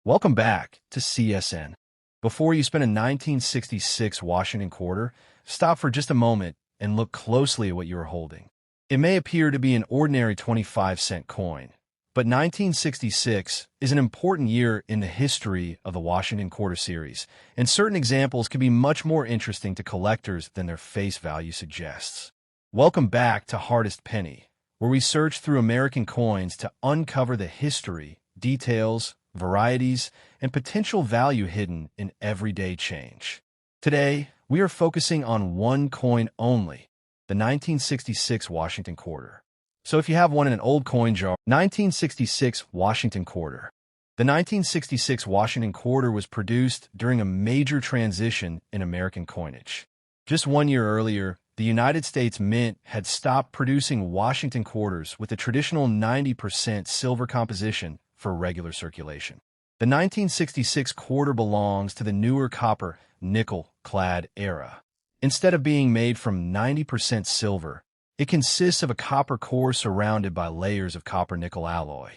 Welcome back to CSN. Before you spend a 1966 Washington quarter, stop for just a moment and look closely at what you are holding. It may appear to be an ordinary 25-cent coin, but 1966 is an important year in the history of the Washington quarter series, and certain examples can be much more interesting to collectors than their face value suggests. Welcome back to Hardest Penny, where we search through American coins to uncover the history, details, varieties, and potential value hidden in everyday change. Today, we are focusing on one coin only, the 1966 Washington quarter. So if you have one in an old coin jar, 1966 Washington quarter. The 1966 Washington quarter was produced during a major transition in American coinage. Just 1 year earlier, the United States Mint had stopped producing Washington quarters with the traditional 90% silver composition for regular circulation. The 1966 quarter belongs to the newer copper, nickel-clad era. Instead of being made from 90% silver, it consists of a copper core surrounded by layers of copper-nickel alloy.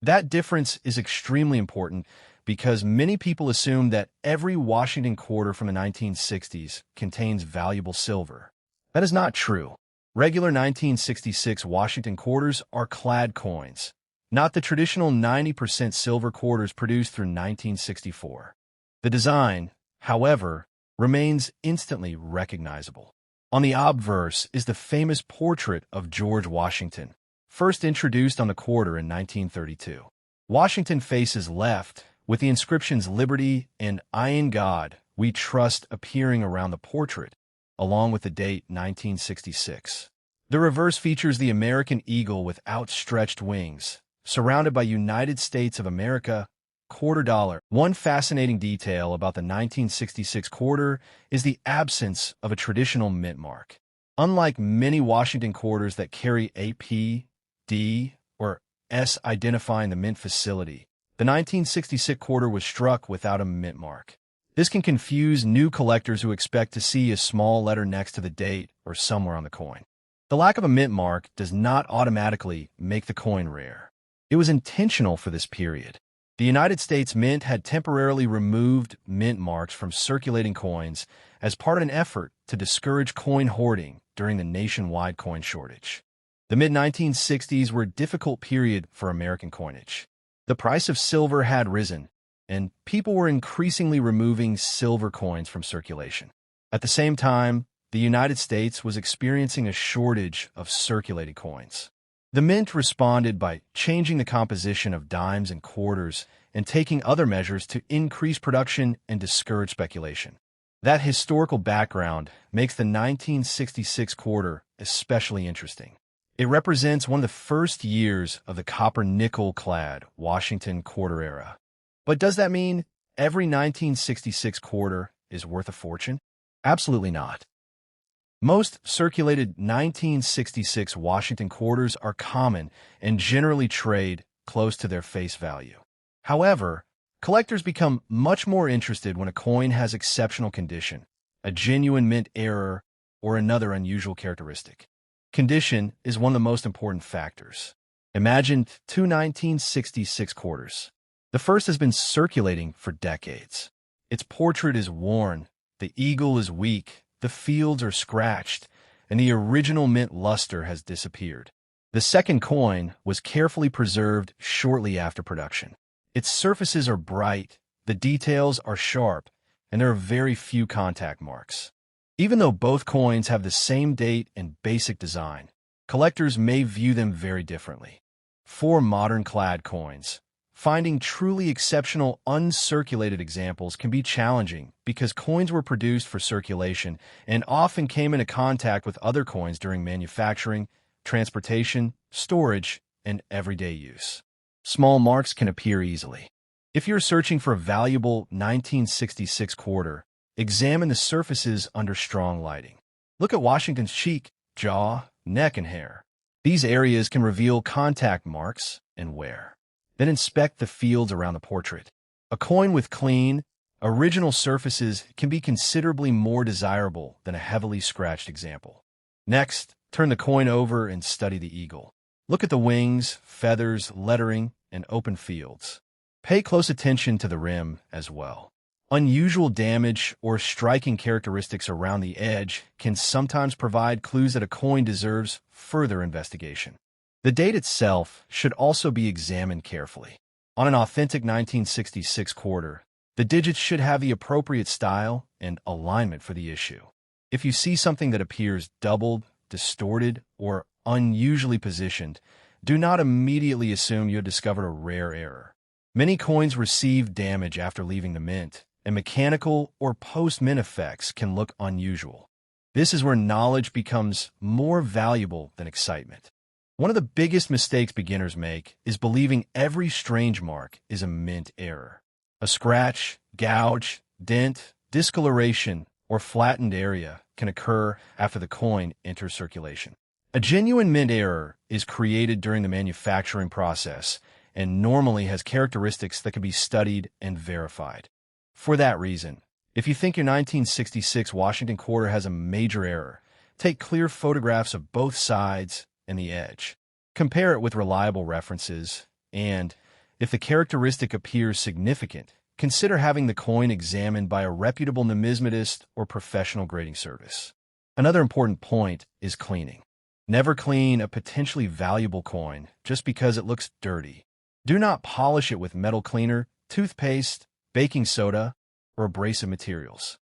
That difference is extremely important because many people assume that every Washington quarter from the 1960s contains valuable silver. That is not true. Regular 1966 Washington quarters are clad coins, not the traditional 90% silver quarters produced through 1964. The design, however, remains instantly recognizable. On the obverse is the famous portrait of George Washington, first introduced on the quarter in 1932. Washington faces left, with the inscriptions Liberty and I in God We Trust appearing around the portrait, along with the date 1966. The reverse features the American eagle with outstretched wings, surrounded by United States of America, quarter dollar. One fascinating detail about the 1966 quarter is the absence of a traditional mint mark. Unlike many Washington quarters that carry a P, D, or S identifying the mint facility, the 1966 quarter was struck without a mint mark. This can confuse new collectors who expect to see a small letter next to the date or somewhere on the coin. The lack of a mint mark does not automatically make the coin rare. It was intentional for this period. The United States Mint had temporarily removed mint marks from circulating coins as part of an effort to discourage coin hoarding during the nationwide coin shortage. The mid-1960s were a difficult period for American coinage. The price of silver had risen, and people were increasingly removing silver coins from circulation. At the same time, the United States was experiencing a shortage of circulating coins. The Mint responded by changing the composition of dimes and quarters and taking other measures to increase production and discourage speculation. That historical background makes the 1966 quarter especially interesting. It represents one of the first years of the copper-nickel-clad Washington quarter era. But does that mean every 1966 quarter is worth a fortune? Absolutely not. Most circulated 1966 Washington quarters are common and generally trade close to their face value. However, collectors become much more interested when a coin has exceptional condition, a genuine mint error, or another unusual characteristic. Condition is one of the most important factors. Imagine two 1966 quarters. The first has been circulating for decades. Its portrait is worn, the eagle is weak, the fields are scratched, and the original mint luster has disappeared. The second coin was carefully preserved shortly after production. Its surfaces are bright, the details are sharp, and there are very few contact marks. Even though both coins have the same date and basic design, collectors may view them very differently. For modern clad coins, finding truly exceptional uncirculated examples can be challenging because coins were produced for circulation and often came into contact with other coins during manufacturing, transportation, storage, and everyday use. Small marks can appear easily. If you're searching for a valuable 1966 quarter, examine the surfaces under strong lighting. Look at Washington's cheek, jaw, neck, and hair. These areas can reveal contact marks and wear. Then inspect the fields around the portrait. A coin with clean, original surfaces can be considerably more desirable than a heavily scratched example. Next, turn the coin over and study the eagle. Look at the wings, feathers, lettering, and open fields. Pay close attention to the rim as well. Unusual damage or striking characteristics around the edge can sometimes provide clues that a coin deserves further investigation. The date itself should also be examined carefully. On an authentic 1966 quarter, the digits should have the appropriate style and alignment for the issue. If you see something that appears doubled, distorted, or unusually positioned, do not immediately assume you have discovered a rare error. Many coins receive damage after leaving the mint, and mechanical or post-mint effects can look unusual. This is where knowledge becomes more valuable than excitement. One of the biggest mistakes beginners make is believing every strange mark is a mint error. A scratch, gouge, dent, discoloration, or flattened area can occur after the coin enters circulation. A genuine mint error is created during the manufacturing process and normally has characteristics that can be studied and verified. For that reason, if you think your 1966 Washington quarter has a major error, take clear photographs of both sides and the edge. Compare it with reliable references, and, if the characteristic appears significant, consider having the coin examined by a reputable numismatist or professional grading service. Another important point is cleaning. Never clean a potentially valuable coin just because it looks dirty. Do not polish it with metal cleaner, toothpaste, baking soda, or abrasive materials.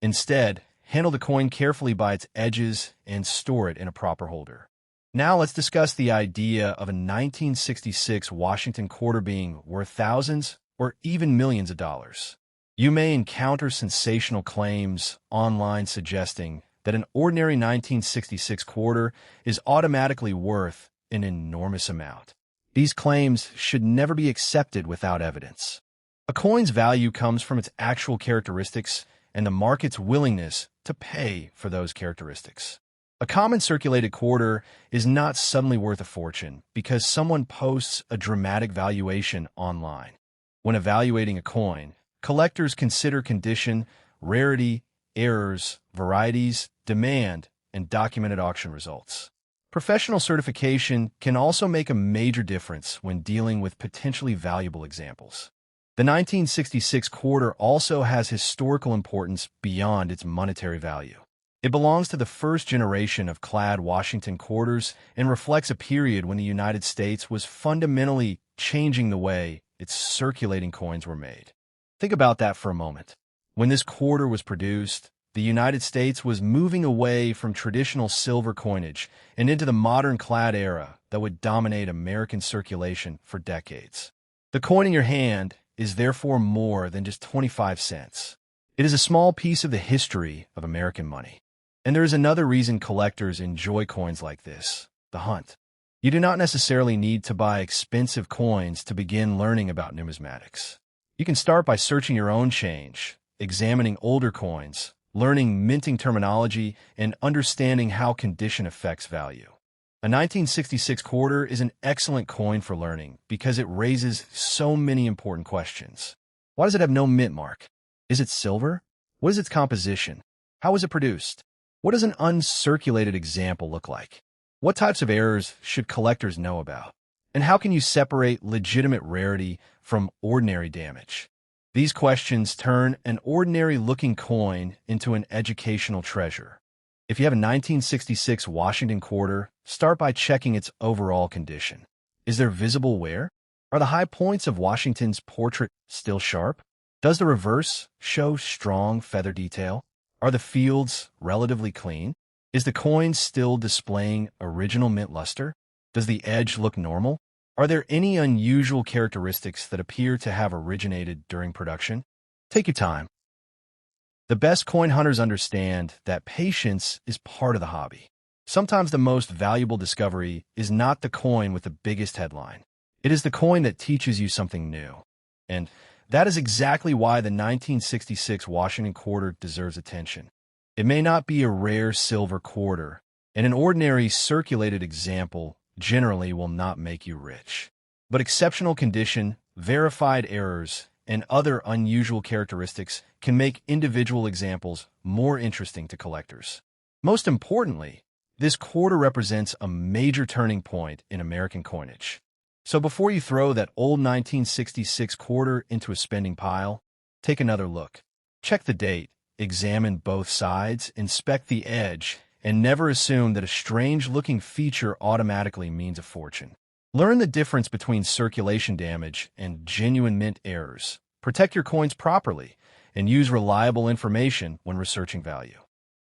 Instead, handle the coin carefully by its edges and store it in a proper holder. Now let's discuss the idea of a 1966 Washington quarter being worth thousands or even millions of dollars. You may encounter sensational claims online suggesting that an ordinary 1966 quarter is automatically worth an enormous amount. These claims should never be accepted without evidence. A coin's value comes from its actual characteristics and the market's willingness to pay for those characteristics. A common circulated quarter is not suddenly worth a fortune because someone posts a dramatic valuation online. When evaluating a coin, collectors consider condition, rarity, errors, varieties, demand, and documented auction results. Professional certification can also make a major difference when dealing with potentially valuable examples. The 1966 quarter also has historical importance beyond its monetary value. It belongs to the first generation of clad Washington quarters and reflects a period when the United States was fundamentally changing the way its circulating coins were made. Think about that for a moment. When this quarter was produced, the United States was moving away from traditional silver coinage and into the modern clad era that would dominate American circulation for decades. The coin in your hand is therefore more than just 25 cents. It is a small piece of the history of American money. And there is another reason collectors enjoy coins like this: the hunt. You do not necessarily need to buy expensive coins to begin learning about numismatics. You can start by searching your own change, examining older coins, learning minting terminology, and understanding how condition affects value. A 1966 quarter is an excellent coin for learning because it raises so many important questions. Why does it have no mint mark? Is it silver? What is its composition? How was it produced? What does an uncirculated example look like? What types of errors should collectors know about? And how can you separate legitimate rarity from ordinary damage? These questions turn an ordinary-looking coin into an educational treasure. If you have a 1966 Washington quarter, start by checking its overall condition. Is there visible wear? Are the high points of Washington's portrait still sharp? Does the reverse show strong feather detail? Are the fields relatively clean? Is the coin still displaying original mint luster? Does the edge look normal? Are there any unusual characteristics that appear to have originated during production? Take your time. The best coin hunters understand that patience is part of the hobby. Sometimes the most valuable discovery is not the coin with the biggest headline. It is the coin that teaches you something new. And that is exactly why the 1966 Washington quarter deserves attention. It may not be a rare silver quarter, and an ordinary circulated example generally will not make you rich. But exceptional condition, verified errors, and other unusual characteristics can make individual examples more interesting to collectors. Most importantly, this quarter represents a major turning point in American coinage. So before you throw that old 1966 quarter into a spending pile, take another look. Check the date, examine both sides, inspect the edge, and never assume that a strange-looking feature automatically means a fortune. Learn the difference between circulation damage and genuine mint errors. Protect your coins properly, and use reliable information when researching value.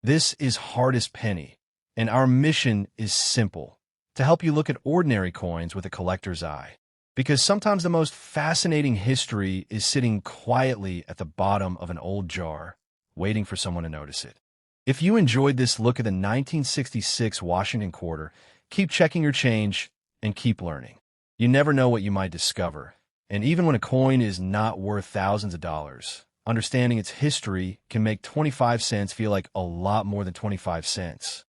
This is Hardest Penny, and our mission is simple: to help you look at ordinary coins with a collector's eye. Because sometimes the most fascinating history is sitting quietly at the bottom of an old jar, waiting for someone to notice it. If you enjoyed this look at the 1966 Washington quarter, keep checking your change and keep learning. You never know what you might discover, and even when a coin is not worth thousands of dollars, understanding its history can make 25 cents feel like a lot more than 25 cents.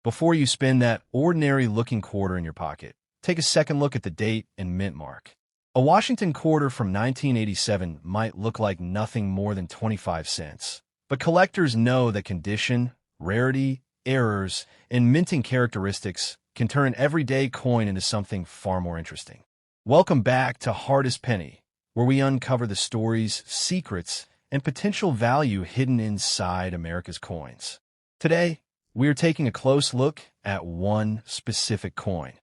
Before you spend that ordinary-looking quarter in your pocket, take a second look at the date and mint mark. A Washington quarter from 1987 might look like nothing more than 25 cents, but collectors know that condition, rarity, errors, and minting characteristics can turn an everyday coin into something far more interesting. Welcome back to Hardest Penny, where we uncover the stories, secrets, and potential value hidden inside America's coins. Today, we are taking a close look at one specific coin,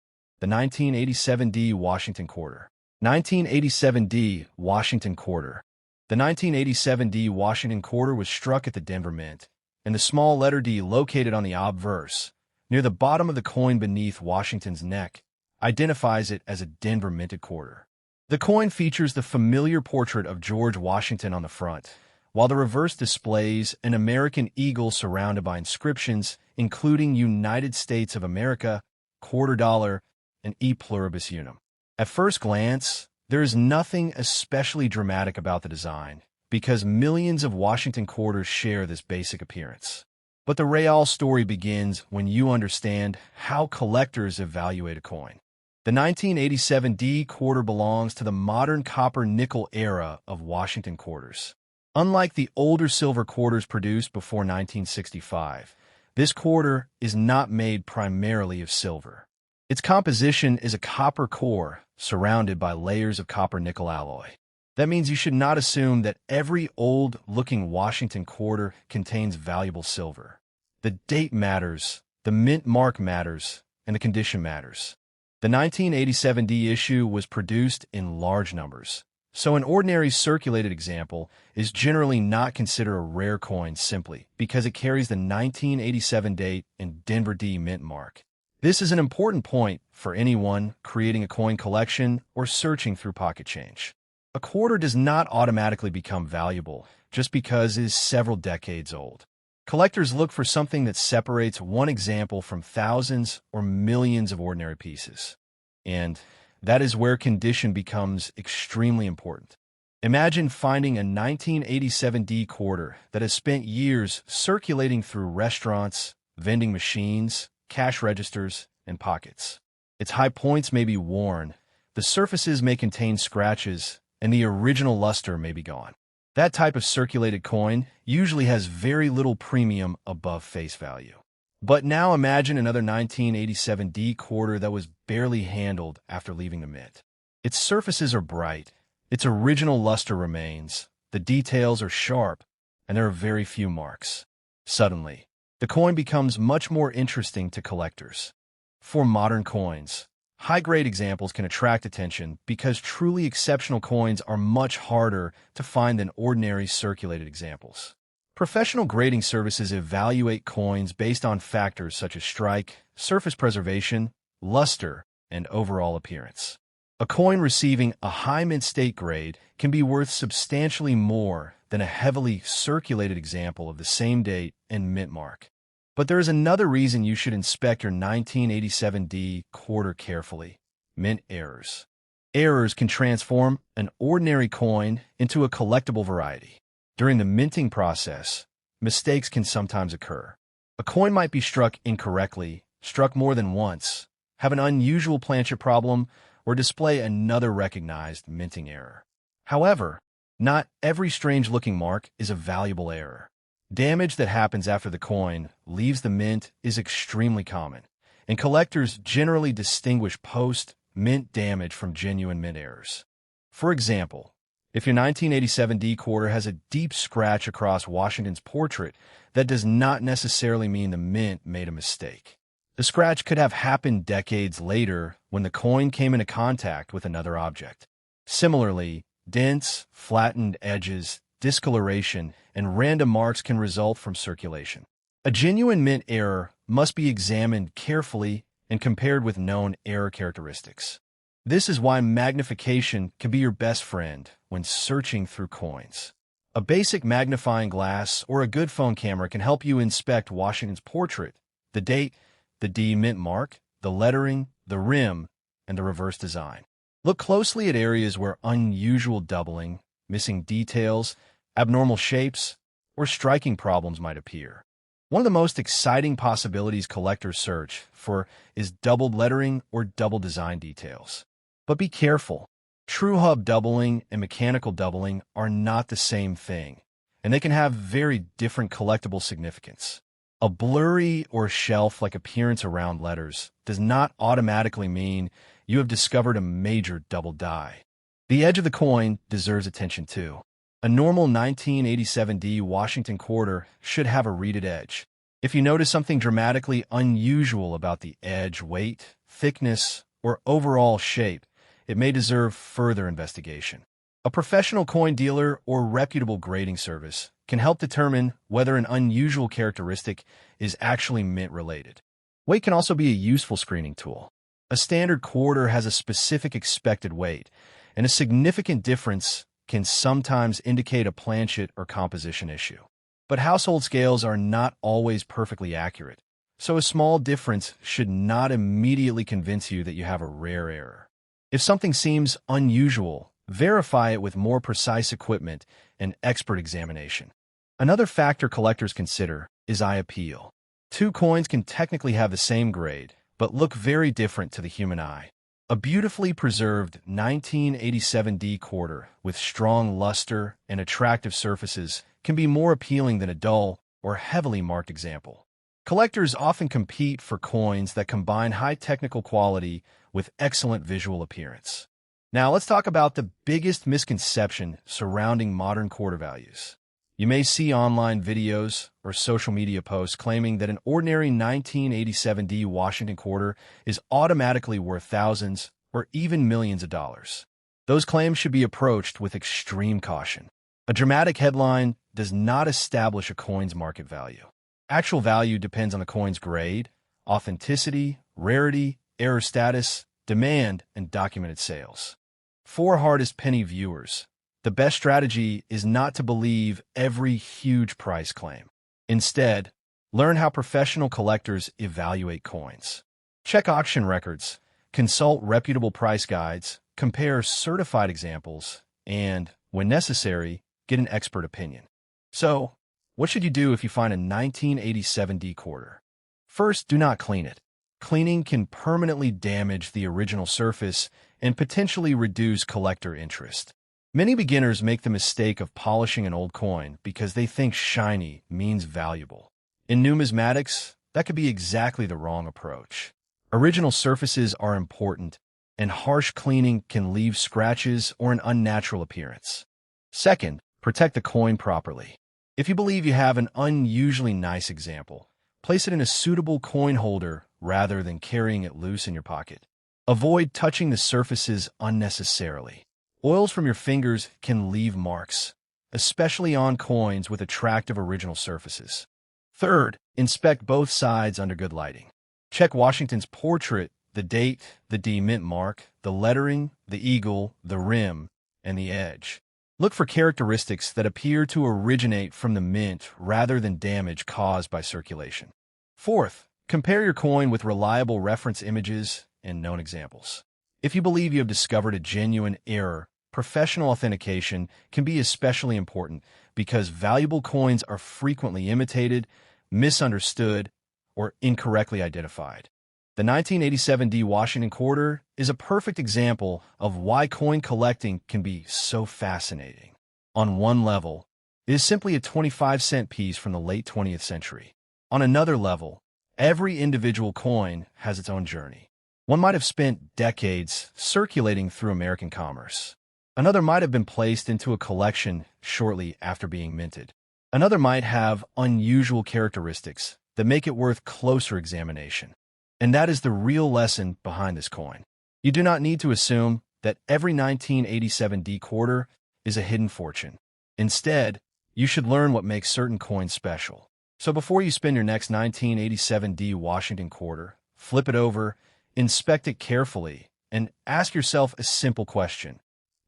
the 1987D Washington quarter. 1987D Washington quarter. The 1987D Washington quarter was struck at the Denver Mint, and the small letter D located on the obverse, near the bottom of the coin beneath Washington's neck, identifies it as a Denver minted quarter. The coin features the familiar portrait of George Washington on the front, while the reverse displays an American eagle surrounded by inscriptions including United States of America, quarter dollar, and E pluribus unum. At first glance, there is nothing especially dramatic about the design, because millions of Washington quarters share this basic appearance. But the real story begins when you understand how collectors evaluate a coin. The 1987D quarter belongs to the modern copper-nickel era of Washington quarters. Unlike the older silver quarters produced before 1965, this quarter is not made primarily of silver. Its composition is a copper core surrounded by layers of copper-nickel alloy. That means you should not assume that every old-looking Washington quarter contains valuable silver. The date matters, the mint mark matters, and the condition matters. The 1987D issue was produced in large numbers, so an ordinary circulated example is generally not considered a rare coin simply because it carries the 1987 date and Denver D mint mark. This is an important point for anyone creating a coin collection or searching through pocket change. A quarter does not automatically become valuable just because it is several decades old. Collectors look for something that separates one example from thousands or millions of ordinary pieces. And that is where condition becomes extremely important. Imagine finding a 1987D quarter that has spent years circulating through restaurants, vending machines, cash registers, and pockets. Its high points may be worn, the surfaces may contain scratches, and the original luster may be gone. That type of circulated coin usually has very little premium above face value. But now imagine another 1987D quarter that was barely handled after leaving the mint. Its surfaces are bright, its original luster remains, the details are sharp, and there are very few marks. Suddenly, the coin becomes much more interesting to collectors. For modern coins, high-grade examples can attract attention because truly exceptional coins are much harder to find than ordinary circulated examples. Professional grading services evaluate coins based on factors such as strike, surface preservation, luster, and overall appearance. A coin receiving a high mint state grade can be worth substantially more than a heavily circulated example of the same date and mint mark. But there is another reason you should inspect your 1987D quarter carefully: mint errors. Errors can transform an ordinary coin into a collectible variety. During the minting process, mistakes can sometimes occur. A coin might be struck incorrectly, struck more than once, have an unusual planchet problem, or display another recognized minting error. However, not every strange-looking mark is a valuable error. Damage that happens after the coin leaves the mint is extremely common, and collectors generally distinguish post mint damage from genuine mint errors. For example, if your 1987 D quarter has a deep scratch across Washington's portrait, that does not necessarily mean the mint made a mistake. The scratch could have happened decades later when the coin came into contact with another object. Similarly, dents, flattened edges, discoloration, and random marks can result from circulation. A genuine mint error must be examined carefully and compared with known error characteristics. This is why magnification can be your best friend when searching through coins. A basic magnifying glass or a good phone camera can help you inspect Washington's portrait, the date, the D mint mark, the lettering, the rim, and the reverse design. Look closely at areas where unusual doubling, missing details, abnormal shapes, or striking problems might appear. One of the most exciting possibilities collectors search for is doubled lettering or double design details. But be careful. True hub doubling and mechanical doubling are not the same thing, and they can have very different collectible significance. A blurry or shelf-like appearance around letters does not automatically mean you have discovered a major double die. The edge of the coin deserves attention too. A normal 1987 D Washington quarter should have a reeded edge. If you notice something dramatically unusual about the edge weight, thickness, or overall shape, it may deserve further investigation. A professional coin dealer or reputable grading service can help determine whether an unusual characteristic is actually mint-related. Weight can also be a useful screening tool. A standard quarter has a specific expected weight, and a significant difference can sometimes indicate a planchet or composition issue. But household scales are not always perfectly accurate, so a small difference should not immediately convince you that you have a rare error. If something seems unusual, verify it with more precise equipment and expert examination. Another factor collectors consider is eye appeal. Two coins can technically have the same grade, but look very different to the human eye. A beautifully preserved 1987 D quarter with strong luster and attractive surfaces can be more appealing than a dull or heavily marked example. Collectors often compete for coins that combine high technical quality with excellent visual appearance. Now let's talk about the biggest misconception surrounding modern quarter values. You may see online videos or social media posts claiming that an ordinary 1987 D Washington quarter is automatically worth thousands or even millions of dollars. Those claims should be approached with extreme caution. A dramatic headline does not establish a coin's market value. Actual value depends on the coin's grade, authenticity, rarity, error status, demand, and documented sales. For hardest penny viewers, the best strategy is not to believe every huge price claim. Instead, learn how professional collectors evaluate coins. Check auction records, consult reputable price guides, compare certified examples, and, when necessary, get an expert opinion. So, what should you do if you find a 1987 D quarter? First, do not clean it. Cleaning can permanently damage the original surface and potentially reduce collector interest. Many beginners make the mistake of polishing an old coin because they think shiny means valuable. In numismatics, that could be exactly the wrong approach. Original surfaces are important, and harsh cleaning can leave scratches or an unnatural appearance. Second, protect the coin properly. If you believe you have an unusually nice example, place it in a suitable coin holder rather than carrying it loose in your pocket. Avoid touching the surfaces unnecessarily. Oils from your fingers can leave marks, especially on coins with attractive original surfaces. Third, inspect both sides under good lighting. Check Washington's portrait, the date, the D mint mark, the lettering, the eagle, the rim, and the edge. Look for characteristics that appear to originate from the mint rather than damage caused by circulation. Fourth, compare your coin with reliable reference images and known examples. If you believe you have discovered a genuine error, professional authentication can be especially important because valuable coins are frequently imitated, misunderstood, or incorrectly identified. The 1987 D Washington quarter is a perfect example of why coin collecting can be so fascinating. On one level, it is simply a 25-cent piece from the late 20th century. On another level, every individual coin has its own journey. One might have spent decades circulating through American commerce. Another might have been placed into a collection shortly after being minted. Another might have unusual characteristics that make it worth closer examination. And that is the real lesson behind this coin. You do not need to assume that every 1987D quarter is a hidden fortune. Instead, you should learn what makes certain coins special. So before you spend your next 1987D Washington quarter, flip it over, inspect it carefully, and ask yourself a simple question.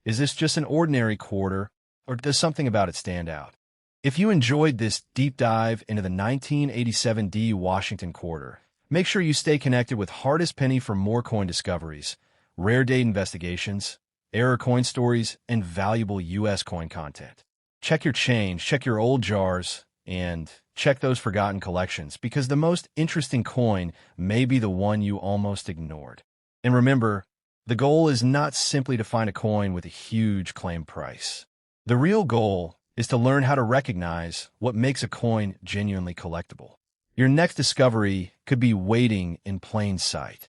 Is this just an ordinary quarter, or does something about it stand out? If you enjoyed this deep dive into the 1987D Washington quarter, make sure you stay connected with Hardest Penny for more coin discoveries, rare date investigations, error coin stories, and valuable U.S. coin content. Check your change, check your old jars, and check those forgotten collections, because the most interesting coin may be the one you almost ignored. And remember, the goal is not simply to find a coin with a huge claim price. The real goal is to learn how to recognize what makes a coin genuinely collectible. Your next discovery could be waiting in plain sight.